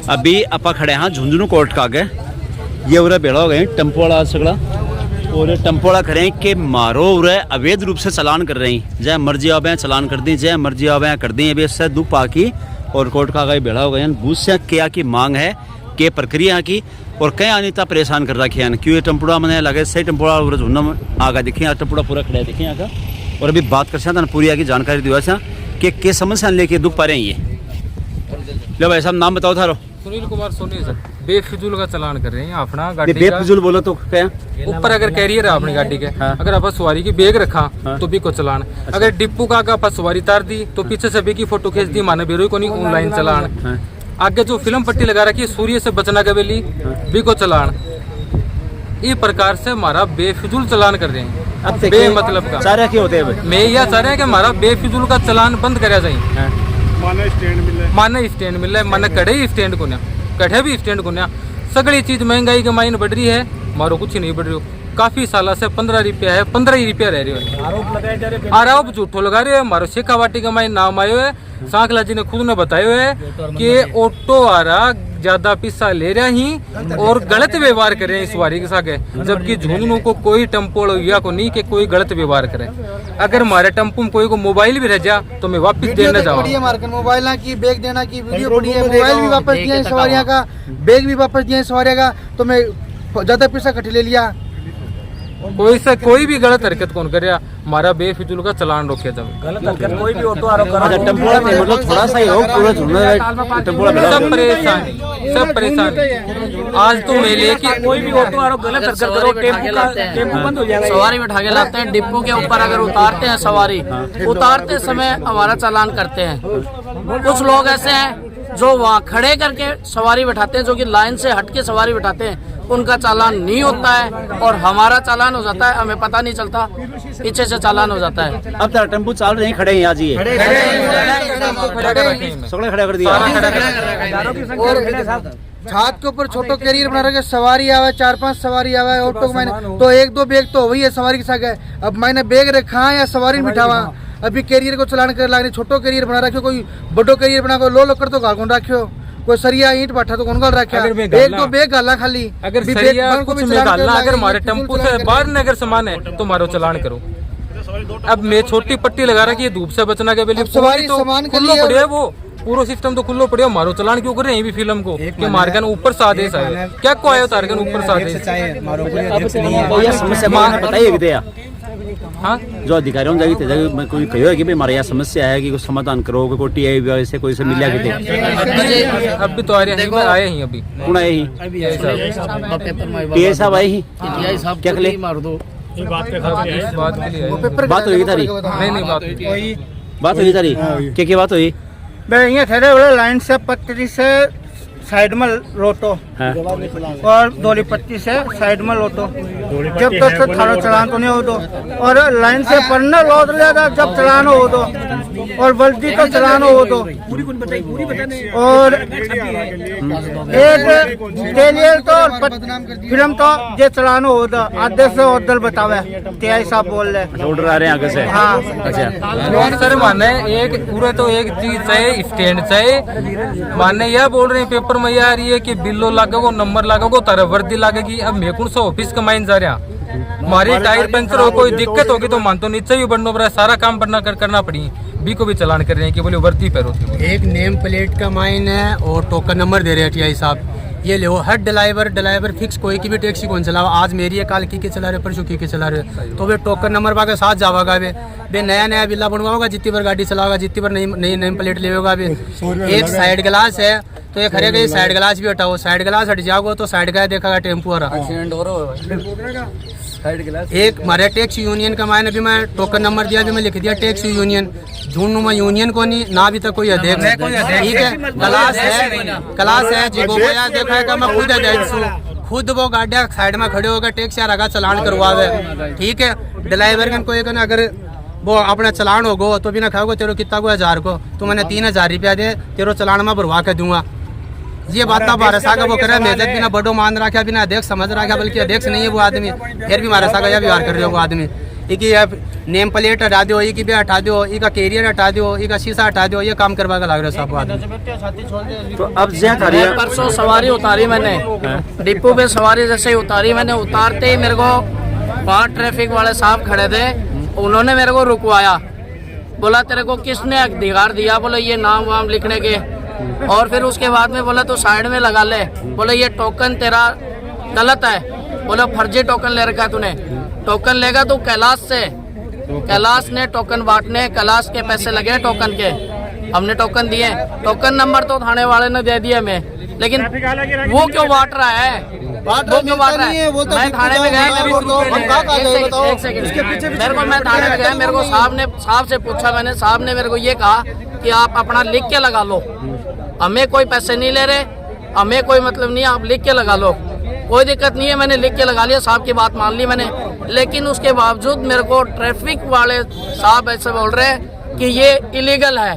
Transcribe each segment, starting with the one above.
अभी आप खड़े हाँ झुंझुनू कोर्ट का आगे ये उरे बेड़ा हो गए टेम्पो वाला सगड़ा और ये टेम्पो वाला करें कि मारो उरे अवैध रूप से चलान कर रहे हैं जय मर्जी आवे चलान कर दी जय मर्जी आवे कर दी अभी इससे दुप पाकी और कोर्ट का आगे बेड़ा हो गए बूझ से क्या की मांग है के प्रक्रिया की और कई अनिता परेशान कर रखी है क्यों ये टेम्पोड़ा मैंने लगे सही टेम्पोड़ा झुन्ना आगा देखिए टेम्पोड़ा पूरा खड़ा है देखिए आगा और अभी बात कर सकते पूरी आगे जानकारी दिवा कि समस्या लेके दुख पा रहे हैं ये लो भाई साहब नाम बताओ थारो सुनील कुमार सोनी सर बेफिजूल का चलान कर रहे हैं अपना गाड़ी बेफिजूल बोलो तो क्या ऊपर अगर कैरियर है अपनी गाड़ी के हाँ। अगर आप सवारी की बैग रखा हाँ। तो भी को चलान अच्छा। अगर डिप्पू का आप सवारी तार दी तो पीछे से भी की फोटो खींच दी माने बेरो को नहीं ऑनलाइन चलान हाँ। आगे जो फिल्म पट्टी लगा रखी है सूर्य से बचना के बेली भी को चलान इस प्रकार से हमारा बेफिजूल चलान कर रहे हैं अब बे मतलब का सारे क्या होते हैं मैं यह चाह रहे हैं कि हमारा बेफिजूल का चलान बंद कराया जाए माने स्टैंड मिल रहा है माने कड़े स्टैंड को ना कड़े भी स्टैंड को ना सगड़ी चीज महंगाई के मायने बढ़ रही है मारो कुछ नहीं बढ़ रही हो काफी साल से 15 रुपया है 15 ही रुपया रह रही है आरोप झूठो लगा रहे हो हमारो शेखावाटी का मायने नाम आयो है सांखला जी ने खुद ने बतायो है कि ऑटो वाला ज्यादा पैसा ले रहा ही और गलत व्यवहार कर रहे हैं सवारी के साथ जबकि झुंझुनू को कोई टेम्पो या को नहीं कि कोई गलत व्यवहार करे अगर हमारे टेम्पो में कोई को मोबाइल भी रह जा तो मैं वापस देने जाऊँ मोबाइल की बैग देना की वीडियो पड़ी है मोबाइल भी वापस दिया सवारियाँ का बैग भी वापस दिया सवारियाँ का तो मैं ज्यादा पैसा कट ले लिया कोई भी गलत हरकत कौन करे हमारा बेफिजूल का चलान रोके जब गलत हरकत कोई भी ऑटो मतलब थोड़ा सा ही हो पूरा सब परेशान आज तो मैं लेके कोई भी ऑटो वाला गलत हरकत करो टेम्पो बंद हो जाएगा सवारी बैठा के लाते हैं डिप्पो के ऊपर अगर उतारते हैं सवारी उतारते समय हमारा चालान करते हैं कुछ लोग ऐसे हैं जो वहाँ खड़े करके सवारी बैठाते हैं जो कि लाइन से हट के सवारी बैठाते हैं उनका चालान नहीं होता है और हमारा चालान हो जाता है हमें पता नहीं चलता पीछे से चालान हो जाता है अब तक टेम्पो चल रहे हैं खड़े हैं आज ये खड़े कर दिया छात के ऊपर छोटो कैरियर बना रखे सवारी आवे 4-5 सवारी आवे ऑटो मैंने तो 1-2 बैग तो वही है सवारी के साथ अब मैंने बैग रखा है या सवारी बिठावा अभी कैरियर को चलान कर लाने छोटो कैरियर बना रखे कोई बड़ो कैरियर बना को लो कर तो गाल कौन रखो कोई सरिया ईंट बैठा तो कौन गाल रखा एक तो बैग गाला खाली अगर सरिया कुछ में गाला अगर हमारे टेम्पो से बाहर न अगर सामान है तो मारो चलान करो अब मैं छोटी पट्टी लगा रखी है धूप से बचना के लिए सवारी तो खुल्लो पड़े है वो पूरा सिस्टम तो खुल्लो पड़े मारो चलान क्यों कर रहे हैं भी फिल्म को कि मार्गन ऊपर से आदेश आए क्या को आयो तारगन ऊपर से आदेश हाँ जो अधिकारियों जागी थे मैं कोई कहो है कि भाई हमारे यहाँ समस्या है कि कुछ समाधान करो कोई टीआई से कोई से मिला के अब भी तो आए ही अभी कौन आए ही टीआई साहब आए ही क्या कले बात हुई तारी नहीं बात हुई तारी क्या बात हुई मैं ये खड़े बोले लाइन से पत्ती से साइड में लोटो और दोली पत्ती से साइड में लोटो जब तक तो थारो चलान तो नहीं हो दो और लाइन से पढ़ना लौट लेगा जब चलान हो दो और बल्दी का चलान हो दो और एक टेलियर तो फिल्म तो ये चलान हो दो आधे से उधर बतावे टीआई साहब बोल रहे ऑर्डर आ रहे हैं आगे से हाँ अच्छा सर माने एक पूरे तो एक चीज चाहिए स्टैंड चाहिए माने यह बोल रहे हैं पेपर में यह आ रही है कि बिल्लो लागेगो नंबर लागेगो तारा वर्दी लागेगी अब मैं कौन सा ऑफिस का माइन जा रहा हमारी टायर पंचर हो कोई दिक्कत होगी तो मान तो नीचे भी बढ़ना पड़ा सारा काम करना पड़ी बी को भी चलान कर रहे हैं कि बोले वर्दी पैर होती एक नेम प्लेट का माइन है और टोकन नंबर दे रहे हैं टीआई साहब ये ले हर ड्राइवर फिक्स कोई की भी टैक्सी कौन चलावा आज मेरी है काल की चला रहे परसों की चला रहे तो वे टोकन नंबर पाके साथ जावागा वे नया बिल्ला बनवाओगा जितनी बार गाड़ी चलाओगा जितनी बार नई नेम प्लेट लेगा एक साइड ग्लास है तो ये खड़े गई साइड ग्लास भी हटाओ साइड ग्लास हट जाओगे तो साइड का देखागा टेम्पो वाला एक हमारे टैक्सी यूनियन का मायने भी मैं टोकन नंबर दिया भी मैं लिख दिया टैक्सी यूनियन झुंझुनू में यूनियन को नहीं ना अभी तक कोई अध्यक्ष ठीक है क्लास है जी को देखा है मैं खुद अध्यक्ष हूँ खुद वो गाड़िया साइड में खड़े होकर टैक्सी आगा चलान करवावे ठीक है ड्राइवर का कोई अगर वो अपना चलान होगो तो बिना खाओगे तेरो कितना को 1000 को तो मैंने 3000 रुपया दे तेरो चलान में भरवा के दूंगा ये बात हमारे साथ वो करे मेजर बिना बड़ो मान रखा बिना अध्यक्ष समझ रखा बल्कि अध्यक्ष नहीं है वो आदमी फिर भी हमारे साथ यह व्यवहार कर रहे हो वो आदमी इकी नेम प्लेट हटा दो, इकी भी हटा दो, इका कैरियर हटा दो, इका शीशा हटा दो, ये काम करवा के लग रहा है साहब आदमी। तो अब जय था मैं परसों सवारी उतारी मैंने, डिपो पे सवारी जैसे ही उतारी मैंने, उतारते ही मेरे को वहाँ ट्रैफिक वाले साहब खड़े थे, उन्होंने मेरे को रुकवाया, बोला तेरे को किसने अधिकार दिया, बोले ये नाम वाम लिखने के, और फिर उसके बाद में बोला तो साइड में लगा ले, बोले ये टोकन तेरा गलत है, बोले फर्जी टोकन ले रखा है तूने, टोकन लेगा तो कैलाश से, कैलाश ने टोकन बांटने, कैलाश के पैसे लगे टोकन के, हमने टोकन दिए, टोकन नंबर तो थाने वाले ने दे दिया मैं, लेकिन वो क्यों बांट रहा है, वो क्यों बांट रहा है? मैं थाने में गया, मेरे को मैं थाने में गया, मेरे को साहब से पूछा मैंने, साहब ने मेरे को ये कहा कि आप अपना लिख के लगा लो, हमें कोई पैसे नहीं ले रहे, हमें कोई मतलब नहीं है, आप लिख के लगा लो, कोई दिक्कत नहीं है। मैंने लिख के लगा लिया, साहब की बात मान ली मैंने, लेकिन उसके बावजूद मेरे को ट्रैफिक वाले साहब ऐसे बोल रहे हैं कि ये इलीगल है,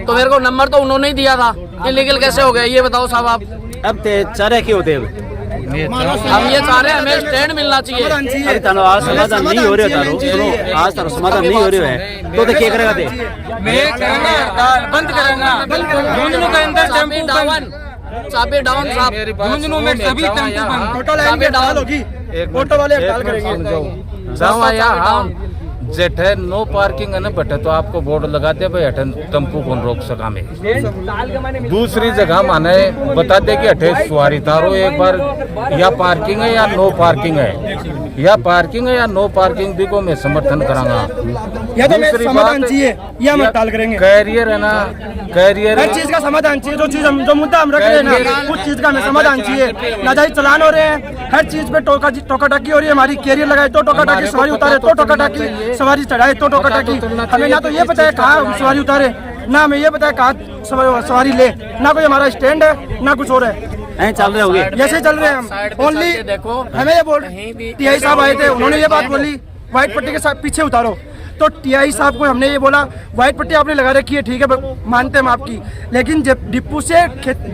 तो मेरे को नंबर तो उन्होंने ही दिया था, इलीगल कैसे हो गया ये बताओ साहब आप। अब ते चारे क्यों होते हम ये चाह रहे हैं हमें स्टैंड मिलना चाहिए। अरे तानो आज समाधान नहीं हो रहा, तारो सुनो आज तारो समाधान नहीं हो रहा है तो क्या करेगा ते? मैं करेंगे हड़ताल, बंद करेंगे झुंझुनू के अंदर टेम्पू बंद, चाबी डाउन साहब, झुंझुनू में सभी टेम्पू बंद, चाबी डाउन होगी, ऑटो वाले हड़ताल करेंगे। जेठ है नो पार्किंग है ना बटे, तो आपको बोर्ड लगाते भाई अठे टेम्पू कौन रोक सका में। दूसरी जगह माने बता दे कि अठे सवारी तारो एक बार, या पार्किंग है या नो पार्किंग है, या पार्किंग है या नो पार्किंग भी को मैं समर्थन करांगा। दूसरी बात चाहिए, ये हम हड़ताल करेंगे। कैरियर है ना, कैरियर हर चीज का समाधान चाहिए, जो मुद्दा हम रख रहे हैं ना, कुछ चीज का हमें समाधान चाहिए। नाजायज चलान हो रहे हैं, हर चीज पे टोका टाकी हो रही है, हमारी कैरियर लगाए तो टोका टाकी, सवारी उतारे तो टोका टाकी, सवारी चढ़ाए तो टोका टाकी। हमें ना तो ये पता है कहाँ सवारी उतारे, ना हमें ये पता है कहाँ सवारी ले, ना कोई हमारा स्टैंड है ना कुछ और है, चल रहे होंगे ऐसे चल रहे हैं हम। ओनली देखो हमें ये बोल टीआई साहब आए थे, उन्होंने ये बात बोली व्हाइट पट्टी के साथ पीछे उतारो, तो टीआई साहब को हमने ये बोला व्हाइट पट्टी आपने लगा रखी है, ठीक है मानते हैं हम आपकी, लेकिन जब डिपू से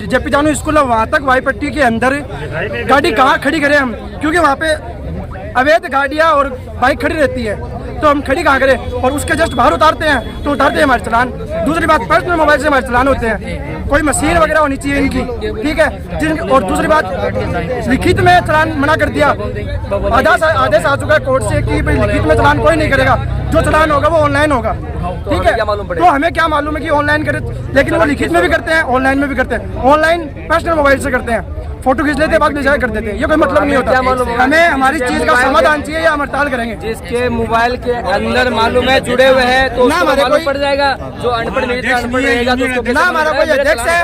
जेपी जानू स्कूल है वहाँ तक व्हाइट पट्टी के अंदर गाड़ी कहाँ खड़ी करें हम, क्योंकि वहाँ पे अवैध गाड़ियाँ और बाइक खड़ी रहती है, तो हम खड़ी कहाँ करें, और उसके जस्ट बाहर उतारते हैं तो उतारते हैं हमारे चलान। दूसरी बात पर्सनल मोबाइल से हमारे चलान होते हैं, कोई मशीन वगैरह होनी चाहिए इनकी, ठीक है। और दूसरी बात लिखित में चलान मना कर दिया, आदेश आ चुका है कोर्ट से कि भाई लिखित में चलान कोई नहीं करेगा, जो चलान होगा वो ऑनलाइन होगा, ठीक है। तो हमें क्या मालूम है कि ऑनलाइन करे, लेकिन वो लिखित में भी करते हैं ऑनलाइन में भी करते हैं। ऑनलाइन पर्सनल मोबाइल से करते हैं, फोटो खींच लेते बाद में जाया कर देते हैं, ये कोई मतलब नहीं होता। हमें हमारी चीज का समाधान चाहिए या हम हड़ताल करेंगे। जिसके मोबाइल के अंदर मालूम है जुड़े हुए हैं तो ना हमारे मालूम कोई पड़ जाएगा, जो अनपढ़ रहेगा तो उसको ना हमारा कोई अध्यक्ष है,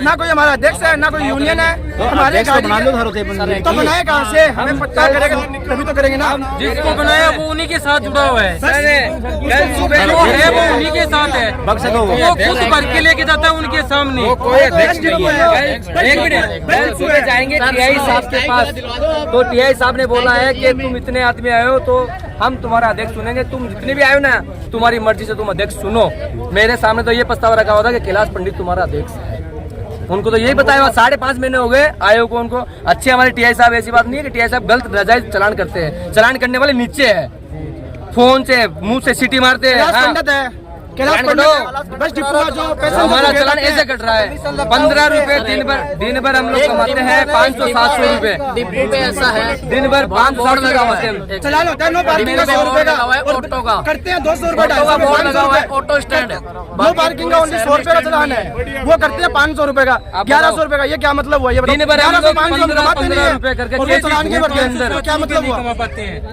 ना कोई हमारा अध्यक्ष है, ना कोई यूनियन है, हमारे तो बनाए कहाँ से, हमें पता करेगा तभी तो करेंगे ना। जिसको बनाया वो उन्हीं के साथ जुड़ा हुआ है, जो है वो उन्हीं के साथ है, वो खुद भर के लेके जाता है उनके सामने। जाएंगे टीआई साहब के पास, तो टीआई साहब ने बोला है कि तुम इतने आदमी आए हो तो हम तुम्हारा अध्यक्ष सुनेंगे, तुम जितने भी आए हो ना तुम्हारी मर्जी से तुम अध्यक्ष सुनो। मेरे सामने तो ये प्रस्ताव रखा हुआ था कि कैलाश पंडित तुम्हारा अध्यक्ष है, उनको तो यही बताया। 5.5 महीने हो गए आयोग को, उनको अच्छे हमारे टीआई साहब, ऐसी बात नहीं है कि टीआई साहब गलत नाजायज चलान करते हैं, चलान करने वाले नीचे है, फोन से मुंह से सीटी मारते हैं। बस डिपो का जो पैसा हमारा चलान ऐसे कट रहा है, 15 रुपए दिन भर हम लोग कमाते हैं, 500-700 रुपए डिपो पे ऐसा है, दिन भर 500 कमाते हैं। चलान होता है नो पार्किंग का 100 रुपए का, ऑटो का करते हैं 200 रुपए, ऑटो का बोर्ड लगा हुआ है, ऑटो स्टैंड, नो पार्किंग का ओनली 100 रुपए का चलान है, वो करते हैं 500 रुपए का, 1100 रुपए का। ये क्या मतलब हुआ, ये दिन भर 1100-500 रुपए करके क्या मतलब हुआ?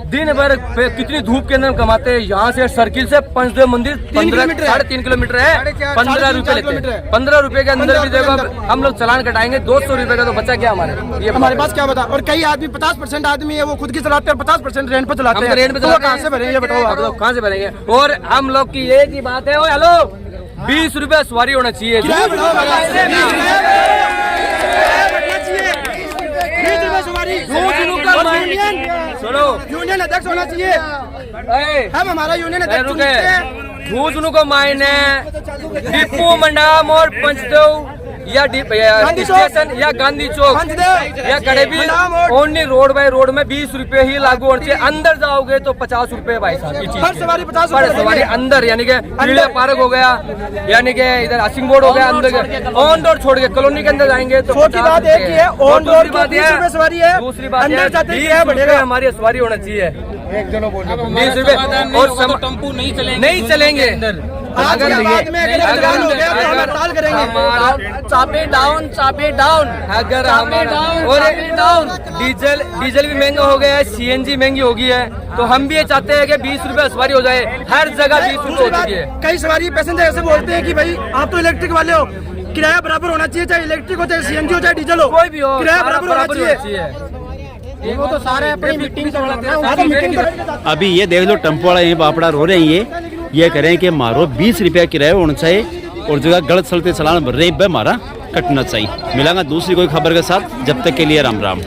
दिन भर कितनी धूप के अंदर कमाते हैं। यहाँ से सर्किल से पंचदेव मंदिर 3.5 किलोमीटर है, 15 रुपए लेते हैं। 15 रुपए के अंदर भी देखो हम लोग चलान कटाएंगे, 200 रुपए का तो बचा क्या हमारे, ये हमारे पास क्या बता। और कई आदमी 50% आदमी है वो खुद की चलाते हैं, 50% रेंट पे चलाते हैं, रेंट पे तो कहाँ से भरेंगे ये बताओ आप लोग, कहाँ से भरेंगे। और हम लोग की एक ही बात है, हेलो 20 रुपए सवारी होना चाहिए, यूनियन अध्यक्ष होना चाहिए। हम हमारा यूनियन अध्यक्ष झूझनू को मायने डिपू मंडाम और पंचदेव या स्टेशन या गांधी चौक या कड़ेबी ओनली रोड बाय रोड में 20 रुपए ही लागू होने चाहिए। अंदर जाओगे तो 50 रुपए भाई साहब की चीज। पर सवारी अंदर यानी कि चिड़िया पार्क हो गया, यानी कि इधर हासिंग बोर्ड हो गया, अंदर ऑन रोड छोड़ के कॉलोनी के अंदर जाएंगे तो छोटी बात एक ही है, ऑन रोड की 20 रुपए सवारी है, दूसरी बात अंदर जाते ही क्या 20 रुपए बढ़ेगा? हमारी सवारी होना चाहिए 20 रुपए और टेम्पू नहीं नहीं चलेंगे। आज के बाद में अगर चलान हो गया तो हम हड़ताल करेंगे। चाबी डाउन, चाबी डाउन, अगर चाबी डाउन, और चाबी डाउन। डीजल भी महंगा हो गया है, सीएनजी महंगी हो गई है, तो हम भी ये चाहते हैं कि 20 रुपए सवारी हो जाए, हर जगह 20 रुपए हो चुकी है। कई सवारी पैसेंजर ऐसे बोलते हैं कि भाई आप तो इलेक्ट्रिक वाले हो, किराया बराबर होना चाहिए, चाहे इलेक्ट्रिक हो, चाहे सीएनजी हो, चाहे डीजल हो, कोई भी हो, किराया सारा बराबर होना चाहिए। वो तो सारे अपनी मीटिंग अभी ये देख लो टेम्पो वाला यहीं बापड़ा रो रहे हैं, ये कह रहे हैं कि मारो 20 रुपया किराया होना चाहिए और जगह गलत सलते चलान भर रहे हैं, मारा कटना चाहिए। मिलांगा दूसरी कोई खबर के साथ, जब तक के लिए राम राम।